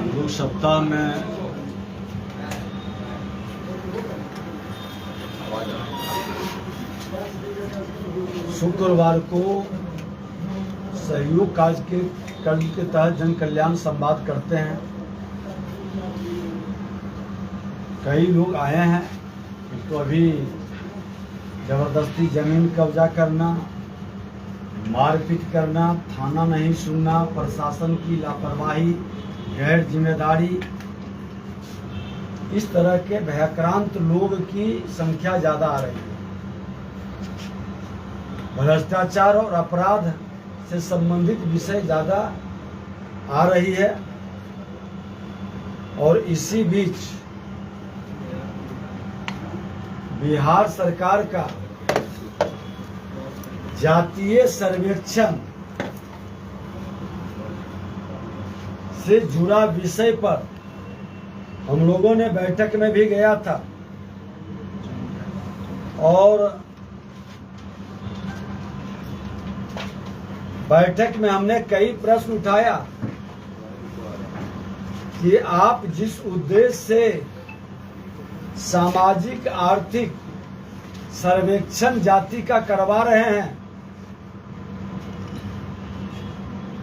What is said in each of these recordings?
लोग सप्ताह में शुक्रवार को सहयोग कार्य के तहत जन कल्याण संवाद करते हैं। कई लोग आए हैं, तो अभी जबरदस्ती जमीन कब्जा करना, मारपीट करना, थाना नहीं सुनना, प्रशासन की लापरवाही, गैर जिम्मेदारी, इस तरह के भयाक्रांत लोग की संख्या ज्यादा आ रही है। भ्रष्टाचार और अपराध से संबंधित विषय ज्यादा आ रही है। और इसी बीच बिहार सरकार का जातीय सर्वेक्षण से जुड़ा विषय पर हम लोगों ने बैठक में भी गया था और बैठक में हमने कई प्रश्न उठाया कि आप जिस उद्देश्य से सामाजिक आर्थिक सर्वेक्षण जाति का करवा रहे हैं,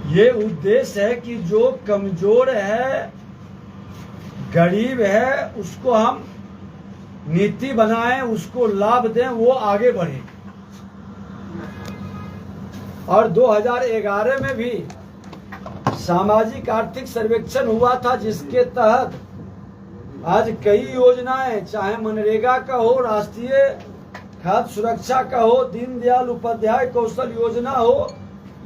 ये उद्देश्य है कि जो कमजोर है, गरीब है, उसको हम नीति बनाएं, उसको लाभ दें, वो आगे बढ़े। और 2011 में भी सामाजिक आर्थिक सर्वेक्षण हुआ था, जिसके तहत आज कई योजनाएं, चाहे मनरेगा का हो, राष्ट्रीय खाद्य सुरक्षा का हो, दीनदयाल उपाध्याय कौशल योजना हो,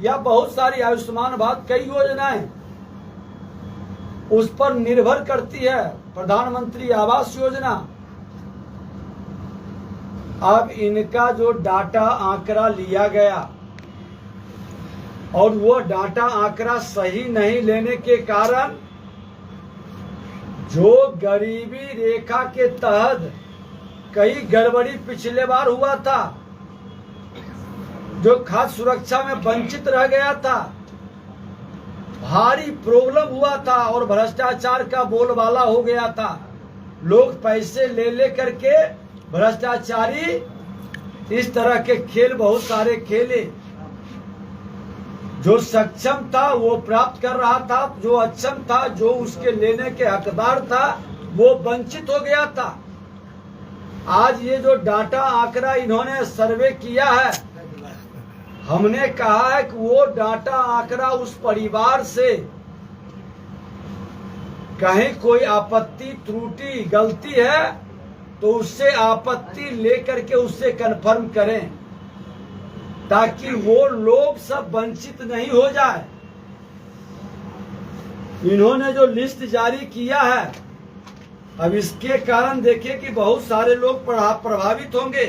या बहुत सारी आयुष्मान भारत, कई योजनाएं उस पर निर्भर करती है। प्रधानमंत्री आवास योजना, अब इनका जो डाटा आंकड़ा लिया गया और वो डाटा आंकड़ा सही नहीं लेने के कारण जो गरीबी रेखा के तहत कई गड़बड़ी पिछले बार हुआ था, जो खाद्य सुरक्षा में वंचित रह गया था, भारी प्रॉब्लम हुआ था और भ्रष्टाचार का बोलबाला हो गया था। लोग पैसे ले ले करके भ्रष्टाचारी इस तरह के खेल बहुत सारे खेले। जो सक्षम था वो प्राप्त कर रहा था, जो अक्षम था, जो उसके लेने के हकदार था, वो वंचित हो गया था। आज ये जो डाटा आंकड़ा इन्होंने सर्वे किया है, हमने कहा है कि वो डाटा आंकड़ा उस परिवार से कहीं कोई आपत्ति, त्रुटि, गलती है तो उससे आपत्ति लेकर के उससे कन्फर्म करें, ताकि वो लोग सब वंचित नहीं हो जाए। इन्होंने जो लिस्ट जारी किया है, अब इसके कारण देखिए कि बहुत सारे लोग प्रभावित होंगे।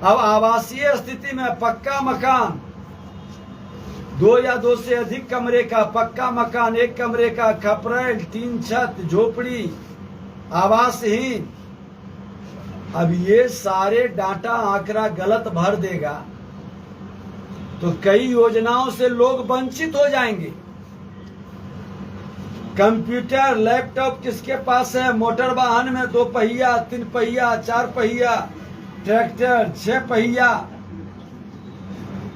अब आवासीय स्थिति में पक्का मकान, 2 या 2 से अधिक कमरे का पक्का मकान, 1 कमरे का खपरेल, 3 छत, झोपड़ी, आवासहीन, अब ये सारे डाटा आंकड़ा गलत भर देगा तो कई योजनाओं से लोग वंचित हो जाएंगे। कंप्यूटर, लैपटॉप किसके पास है? मोटर वाहन में 2 पहिया, 3 पहिया, 4 पहिया, ट्रैक्टर, 6 पहिया,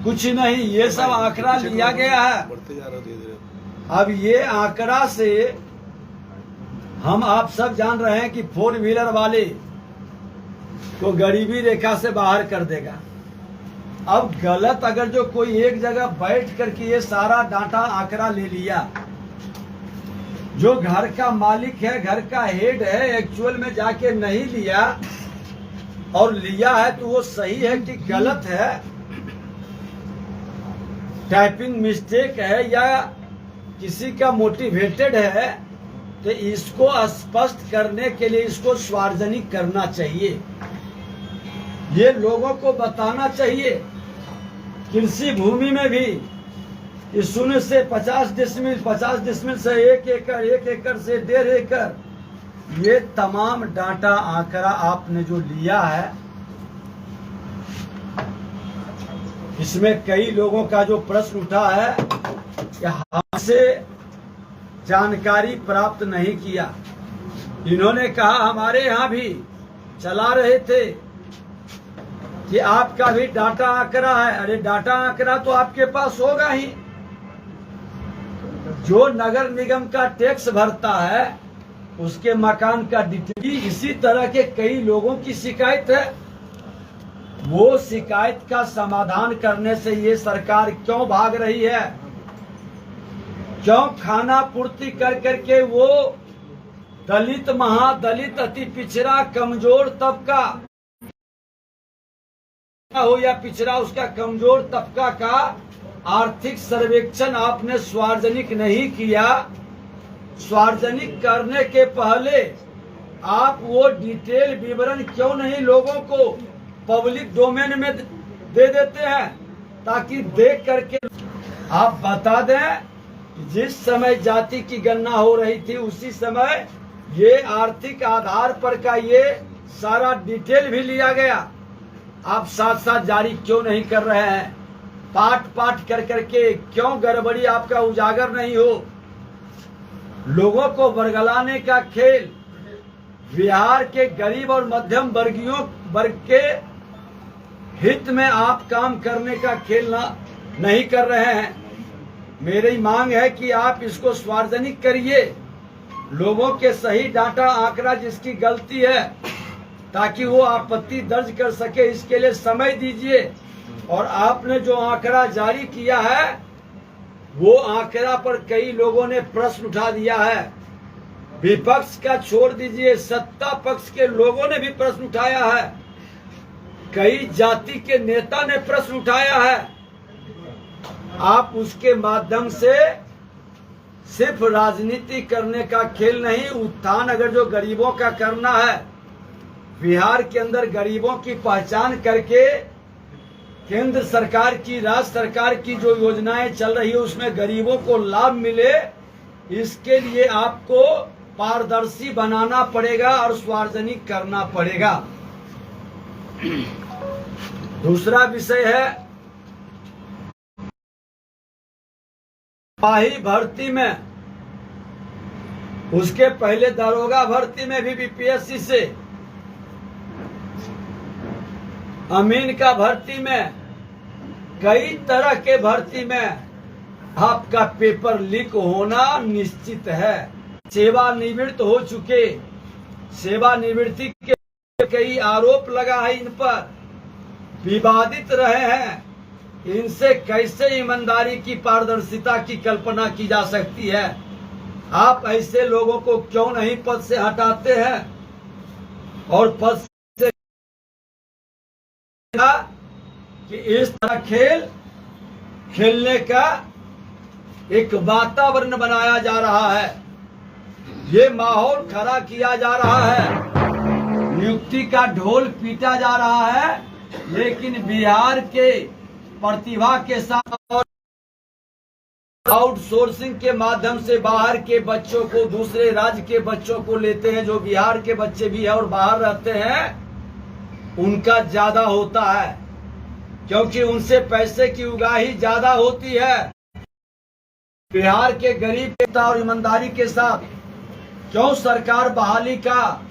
कुछ नहीं, ये सब आंकड़ा लिया गया है। अब ये आंकड़ा से हम आप सब जान रहे हैं कि 4 व्हीलर वाले को गरीबी रेखा से बाहर कर देगा। अब गलत अगर जो कोई एक जगह बैठ करके ये सारा डाटा आंकड़ा ले लिया, जो घर का मालिक है, घर का हेड है, एक्चुअल में जाके नहीं लिया और लिया है तो वो सही है कि गलत है, टाइपिंग मिस्टेक है या किसी का मोटिवेटेड है, तो इसको स्पष्ट करने के लिए इसको सार्वजनिक करना चाहिए। ये लोगों को बताना चाहिए। कृषि भूमि में भी इस 0 से 50 डिसमिल, 50 डिसमिल से 1 एकड़, 1 एकड़ से 1.5 एकड़, ये तमाम डाटा आंकड़ा आपने जो लिया है, इसमें कई लोगों का जो प्रश्न उठा है कि हमसे जानकारी प्राप्त नहीं किया। इन्होंने कहा हमारे यहाँ भी चला रहे थे कि आपका भी डाटा आंकड़ा है। अरे डाटा आंकड़ा तो आपके पास होगा ही। जो नगर निगम का टैक्स भरता है उसके मकान का डिटेल, इसी तरह के कई लोगों की शिकायत है। वो शिकायत का समाधान करने से ये सरकार क्यों भाग रही है? क्यों खाना पूर्ति कर करके वो दलित, महादलित, अति पिछड़ा, कमजोर तबका हो या पिछड़ा, उसका कमजोर तबका का आर्थिक सर्वेक्षण आपने सार्वजनिक नहीं किया? सार्वजनिक करने के पहले आप वो डिटेल विवरण क्यों नहीं लोगों को पब्लिक डोमेन में दे देते हैं, ताकि देख करके आप बता दें। जिस समय जाति की गणना हो रही थी उसी समय ये आर्थिक आधार पर का ये सारा डिटेल भी लिया गया। आप साथ साथ जारी क्यों नहीं कर रहे हैं? पाठ पाठ कर करके क्यों गड़बड़ी आपका उजागर नहीं हो? लोगों को बरगलाने का खेल बिहार के गरीब और मध्यम वर्ग के हित में आप काम करने का खेल नहीं कर रहे हैं। मेरी मांग है कि आप इसको सार्वजनिक करिए, लोगों के सही डाटा आंकड़ा जिसकी गलती है, ताकि वो आपत्ति दर्ज कर सके। इसके लिए समय दीजिए। और आपने जो आंकड़ा जारी किया है वो आंकड़ा पर कई लोगों ने प्रश्न उठा दिया है। विपक्ष का छोड़ दीजिए, सत्ता पक्ष के लोगों ने भी प्रश्न उठाया है। कई जाति के नेता ने प्रश्न उठाया है। आप उसके माध्यम से सिर्फ राजनीति करने का खेल नहीं, उत्थान अगर जो गरीबों का करना है, बिहार के अंदर गरीबों की पहचान करके केंद्र सरकार की, राज्य सरकार की जो योजनाएं चल रही है उसमें गरीबों को लाभ मिले, इसके लिए आपको पारदर्शी बनाना पड़ेगा और सार्वजनिक करना पड़ेगा। दूसरा विषय है सिपाही भर्ती में, उसके पहले दरोगा भर्ती में भी बीपीएससी से, अमीन का भर्ती में, कई तरह के भर्ती में आपका पेपर लीक होना निश्चित है। सेवानिवृत्त हो चुके, सेवानिवृत्ति के कई आरोप लगा है, इन पर विवादित रहे हैं। इनसे कैसे ईमानदारी की, पारदर्शिता की कल्पना की जा सकती है? आप ऐसे लोगों को क्यों नहीं पद से हटाते हैं? और पद से कि इस तरह खेल खेलने का एक वातावरण बनाया जा रहा है, ये माहौल खड़ा किया जा रहा है, नियुक्ति का ढोल पीटा जा रहा है। लेकिन बिहार के प्रतिभा के साथ और आउटसोर्सिंग के माध्यम से बाहर के बच्चों को, दूसरे राज्य के बच्चों को लेते हैं, जो बिहार के बच्चे भी हैं और बाहर रहते हैं, उनका ज्यादा होता है, क्योंकि उनसे पैसे की उगाही ज्यादा होती है। बिहार के गरीब नेता और ईमानदारी के साथ क्यों सरकार बहाली का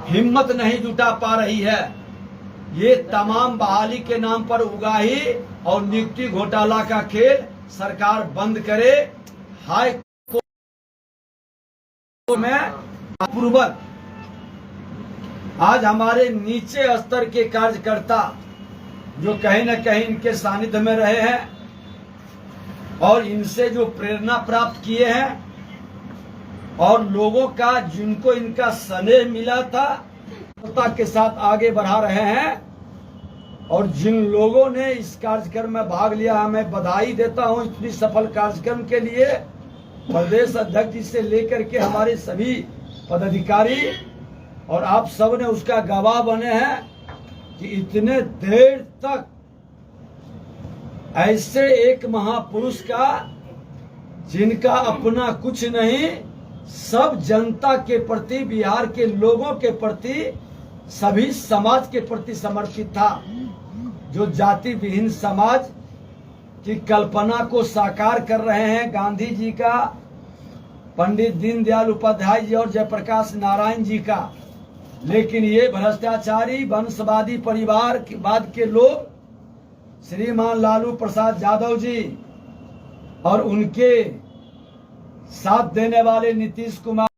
हिम्मत नहीं जुटा पा रही है? ये तमाम बहाली के नाम पर उगाही और नियुक्ति घोटाला का खेल सरकार बंद करे। हाई कोर्ट में पूर्वक आज हमारे नीचे स्तर के कार्यकर्ता जो कहीं न कहीं इनके सानिध्य में रहे हैं और इनसे जो प्रेरणा प्राप्त किए हैं और लोगों का जिनको इनका स्नेह मिला था, के साथ आगे बढ़ा रहे हैं। और जिन लोगों ने इस कार्यक्रम में भाग लिया, मैं बधाई देता हूं इतनी सफल कार्यक्रम के लिए। प्रदेश अध्यक्ष जी से लेकर के हमारे सभी पदाधिकारी और आप सब ने उसका गवाह बने हैं कि इतने देर तक ऐसे एक महापुरुष का, जिनका अपना कुछ नहीं, सब जनता के प्रति, बिहार के लोगों के प्रति, सभी समाज के प्रति समर्पित था, जो जाति विहीन समाज की कल्पना को साकार कर रहे हैं गांधी जी का, पंडित दीनदयाल उपाध्याय जी और जयप्रकाश नारायण जी का। लेकिन ये भ्रष्टाचारी वंशवादी परिवार के बाद के लोग, श्रीमान लालू प्रसाद यादव जी और उनके साथ देने वाले नीतीश कुमार